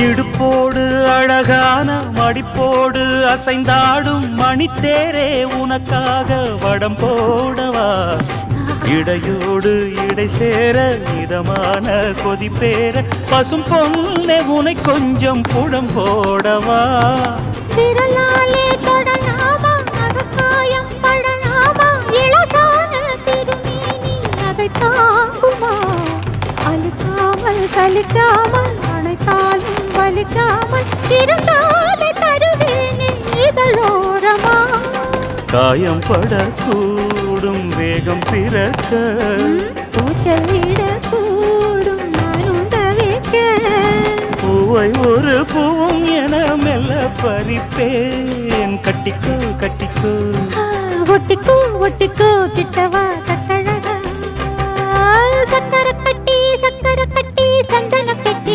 இடுப்போடு அழகான மடிப்போடு அசைந்தாடும் மணித்தேரே உனக்காக வடம் போடவா இடையோடு இடை சேர இதமான கொதிப்பேர பசும் பொண்ணே உனை கொஞ்சம் புடம் போடவா விரலாலே தொடலாமா அகக்காயம் படலாமா இளசான திருமேனி அதை தாங்குமா அழுக்காமல் சலிக்காமல் அணைத்தாலும் வலிக்காமல் இருந்தாலே தருவேனே இதழோரமா காயம் படக்கூடும் வேகம் பிறக்க கூச்சல் விடக்கூடும் நானும் தவிக்க பூவை ஒரு பூவும் என மெல்ல பறிப்பேன் கட்டிக்கோ